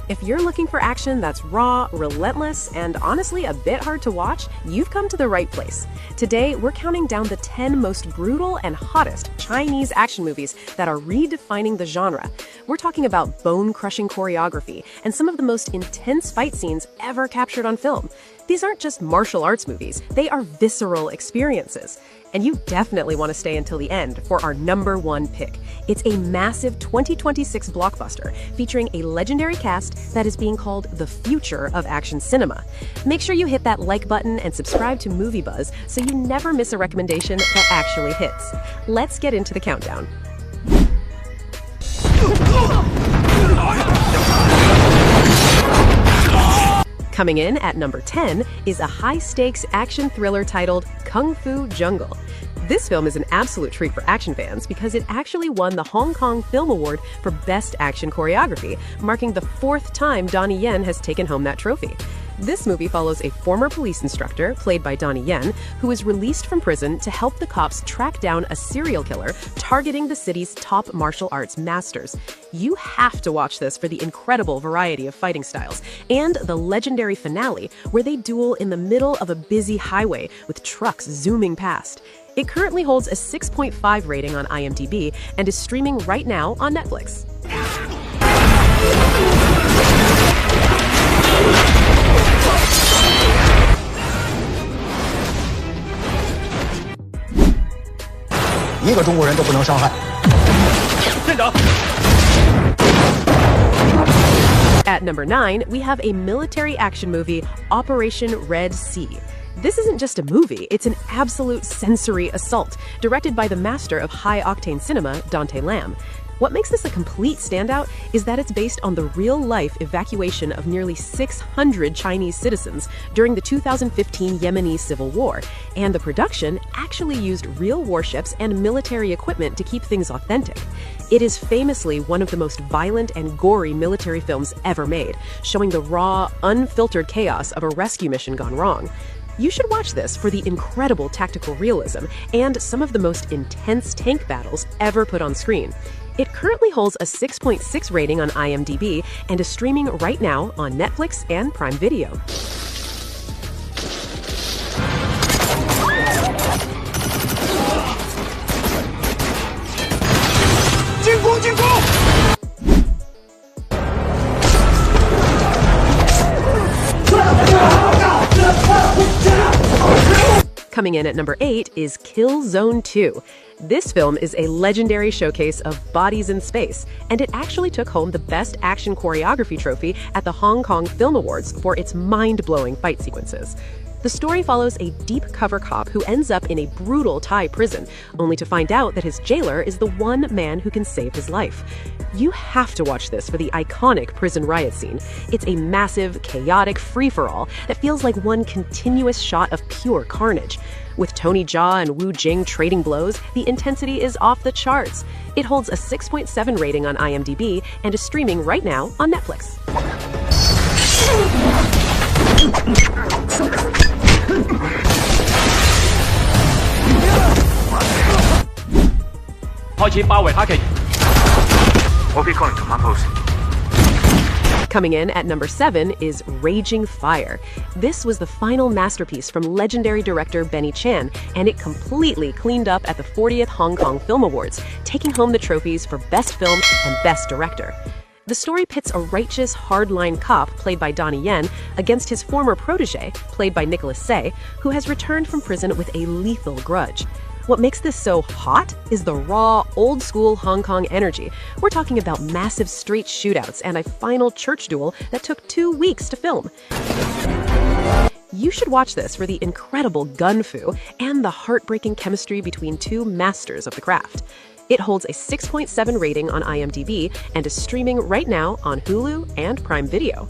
If you're looking for action that's raw, relentless, and honestly a bit hard to watch, you've come to the right place. Today, we're counting down the 10 most brutal and hottest Chinese action movies that are redefining the genre. We're talking about bone-crushing choreography and some of the most intense fight scenes ever captured on film. These aren't just martial arts movies, they are visceral experiences. And you definitely want to stay until the end for our number one pick. It's a massive 2026 blockbuster featuring a legendary cast that is being called the future of action cinema. Make sure you hit that like button and subscribe to Movie Buzz so you never miss a recommendation that actually hits. Let's get into the countdown. Coming in at number 10 is a high-stakes action thriller titled Kung Fu Jungle. This film is an absolute treat for action fans because it actually won the Hong Kong Film Award for Best Action Choreography, marking the 4th time Donnie Yen has taken home that trophy. This movie follows a former police instructor, played by Donnie Yen, who is released from prison to help the cops track down a serial killer targeting the city's top martial arts masters. You have to watch this for the incredible variety of fighting styles, and the legendary finale, where they duel in the middle of a busy highway with trucks zooming past. It currently holds a 6.5 rating on IMDb and is streaming right now on Netflix. At number 9, we have a military action movie, Operation Red Sea. This isn't just a movie, it's an absolute sensory assault, directed by the master of high-octane cinema, Dante Lam. What makes this a complete standout is that it's based on the real-life evacuation of nearly 600 Chinese citizens during the 2015 Yemeni civil war, and the production actually used real warships and military equipment to keep things authentic. It is famously one of the most violent and gory military films ever made, showing the raw, unfiltered chaos of a rescue mission gone wrong. You should watch this for the incredible tactical realism and some of the most intense tank battles ever put on screen. It currently holds a 6.6 rating on IMDb and is streaming right now on Netflix and Prime Video. Coming in at number 8 is Kill Zone 2. This film is a legendary showcase of bodies in space, and it actually took home the Best Action Choreography trophy at the Hong Kong Film Awards for its mind-blowing fight sequences. The story follows a deep-cover cop who ends up in a brutal Thai prison, only to find out that his jailer is the one man who can save his life. You have to watch this for the iconic prison riot scene. It's a massive, chaotic free-for-all that feels like one continuous shot of pure carnage. With Tony Jaa and Wu Jing trading blows, the intensity is off the charts. It holds a 6.7 rating on IMDb and is streaming right now on Netflix. Coming in at number 7 is Raging Fire. This was the final masterpiece from legendary director Benny Chan, and it completely cleaned up at the 40th Hong Kong Film Awards, taking home the trophies for Best Film and Best Director. The story pits a righteous, hardline cop, played by Donnie Yen, against his former protege, played by Nicholas Tse, who has returned from prison with a lethal grudge. What makes this so hot is the raw, old-school Hong Kong energy. We're talking about massive street shootouts and a final church duel that took 2 weeks to film. You should watch this for the incredible gun fu and the heartbreaking chemistry between two masters of the craft. It holds a 6.7 rating on IMDb and is streaming right now on Hulu and Prime Video.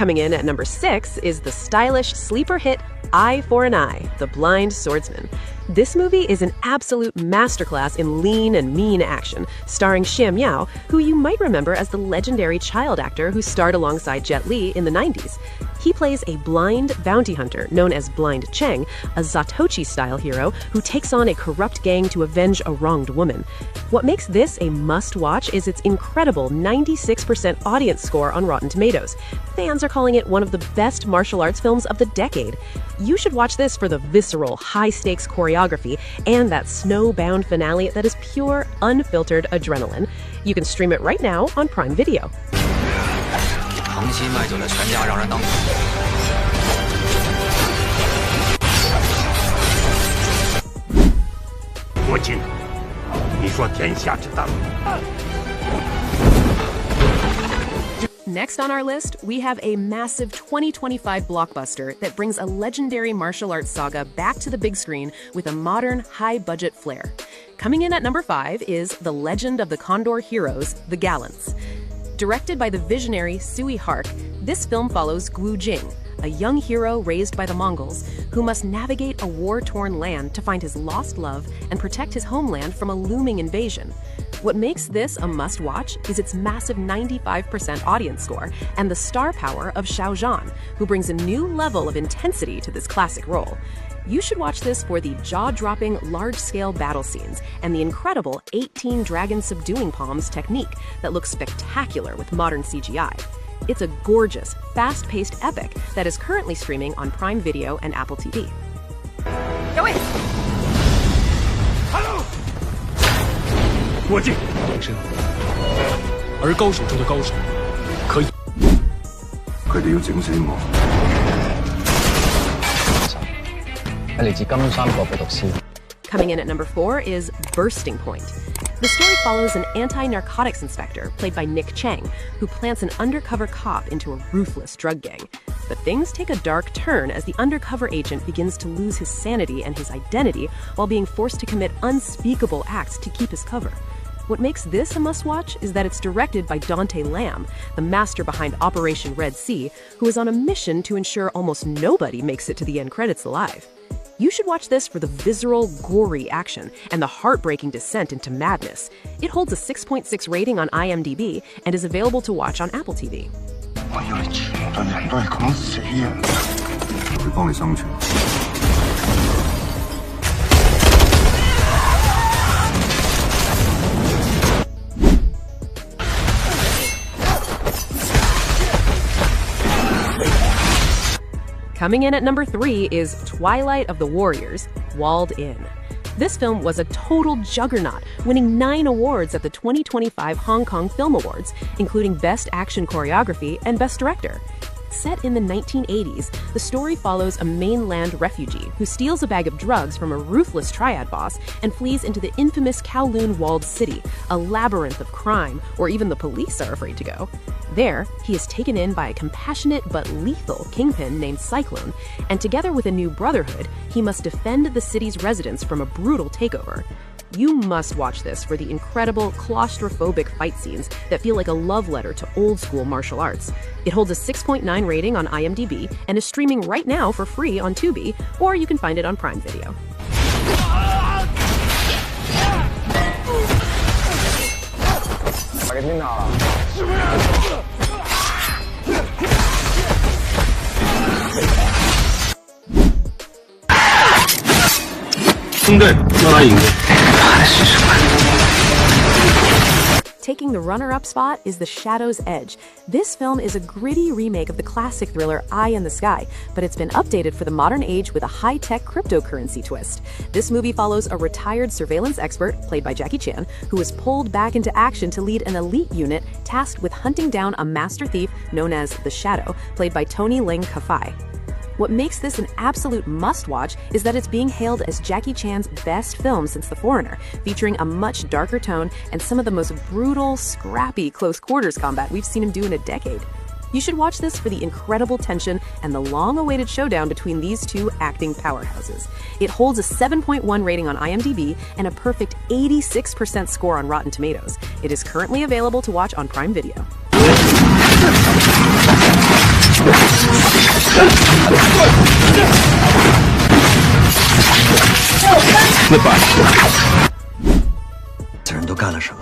Coming in at number 6 is the stylish sleeper hit Eye for an Eye, The Blind Swordsman. This movie is an absolute masterclass in lean and mean action, starring Xian Miao, who you might remember as the legendary child actor who starred alongside Jet Li in the 90s. He plays a blind bounty hunter known as Blind Cheng, a Zatoichi-style hero who takes on a corrupt gang to avenge a wronged woman. What makes this a must-watch is its incredible 96% audience score on Rotten Tomatoes. Fans are calling it one of the best martial arts films of the decade. You should watch this for the visceral, high-stakes choreography and that snowbound finale that is pure, unfiltered adrenaline. You can stream it right now on Prime Video. 横七迈九的拳架让人当。国君，你说天下之大。Next on our list, we have a massive 2025 blockbuster that brings a legendary martial arts saga back to the big screen with a modern, high-budget flair. Coming in at number 5 is The Legend of the Condor Heroes, The Gallants. Directed by the visionary Sui Hark, this film follows Gu Jing, a young hero raised by the Mongols who must navigate a war-torn land to find his lost love and protect his homeland from a looming invasion. What makes this a must-watch is its massive 95% audience score and the star power of Xiao Zhan, who brings a new level of intensity to this classic role. You should watch this for the jaw-dropping, large-scale battle scenes and the incredible 18 dragon subduing palms technique that looks spectacular with modern CGI. It's a gorgeous, fast-paced epic that is currently streaming on Prime Video and Apple TV. 国君，身，而高手中的高手，可以。佢哋要整死我。係嚟自金三角嘅毒師。 Coming in at number 4 is Bursting Point. The story follows an anti-narcotics inspector, played by Nick Chang, who plants an undercover cop into a ruthless drug gang. But things take a dark turn as the undercover agent begins to lose his sanity and his identity while being forced to commit unspeakable acts to keep his cover. What makes this a must-watch is that it's directed by Dante Lam, the master behind Operation Red Sea, who is on a mission to ensure almost nobody makes it to the end credits alive. You should watch this for the visceral, gory action and the heartbreaking descent into madness. It holds a 6.6 rating on IMDb and is available to watch on Apple TV. 我以為全隊人都係咁死啊！會幫你生存。Coming in at number 3 is Twilight of the Warriors, Walled In. This film was a total juggernaut, winning 9 awards at the 2025 Hong Kong Film Awards, including Best Action Choreography and Best Director. Set in the 1980s, the story follows a mainland refugee who steals a bag of drugs from a ruthless triad boss and flees into the infamous Kowloon walled city, a labyrinth of crime where even the police are afraid to go. There, he is taken in by a compassionate but lethal kingpin named Cyclone, and together with a new brotherhood, he must defend the city's residents from a brutal takeover. You must watch this for the incredible claustrophobic fight scenes that feel like a love letter to old-school martial arts. It holds a 6.9 rating on IMDb and is streaming right now for free on Tubi, or you can find it on Prime Video. Taking the runner-up spot is The Shadow's Edge. This film is a gritty remake of the classic thriller Eye in the Sky, but it's been updated for the modern age with a high-tech cryptocurrency twist. This movie follows a retired surveillance expert, played by Jackie Chan, who is pulled back into action to lead an elite unit tasked with hunting down a master thief known as The Shadow, played by Tony Ling Ka-fai. What makes this an absolute must-watch is that it's being hailed as Jackie Chan's best film since The Foreigner, featuring a much darker tone and some of the most brutal, scrappy close-quarters combat we've seen him do in a decade. You should watch this for the incredible tension and the long-awaited showdown between these two acting powerhouses. It holds a 7.1 rating on IMDb and a perfect 86% score on Rotten Tomatoes. It is currently available to watch on Prime Video. 这人都干了什么？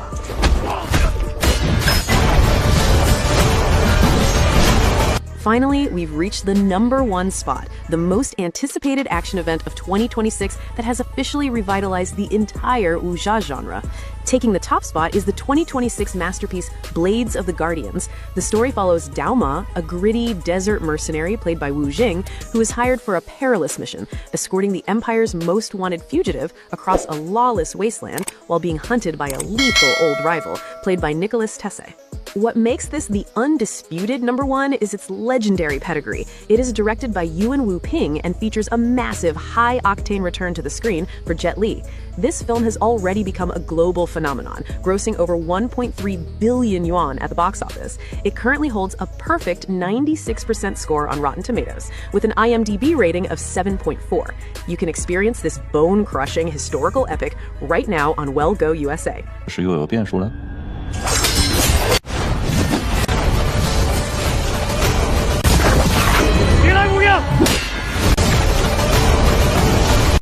Finally, we've reached the #1 spot, the most anticipated action event of 2026 that has officially revitalized the entire wuxia genre. Taking the top spot is the 2026 masterpiece Blades of the Guardians. The story follows Dao Ma, a gritty desert mercenary played by Wu Jing, who is hired for a perilous mission, escorting the Empire's most wanted fugitive across a lawless wasteland while being hunted by a lethal old rival, played by Nicholas Tesse. What makes this the undisputed #1 is its legendary pedigree. It is directed by Yuan Wu Ping and features a massive, high-octane return to the screen for Jet Li. This film has already become a global phenomenon, grossing over 1.3 billion yuan at the box office. It currently holds a perfect 96% score on Rotten Tomatoes, with an IMDb rating of 7.4. You can experience this bone-crushing historical epic right now on Well Go USA. 是又有变数了。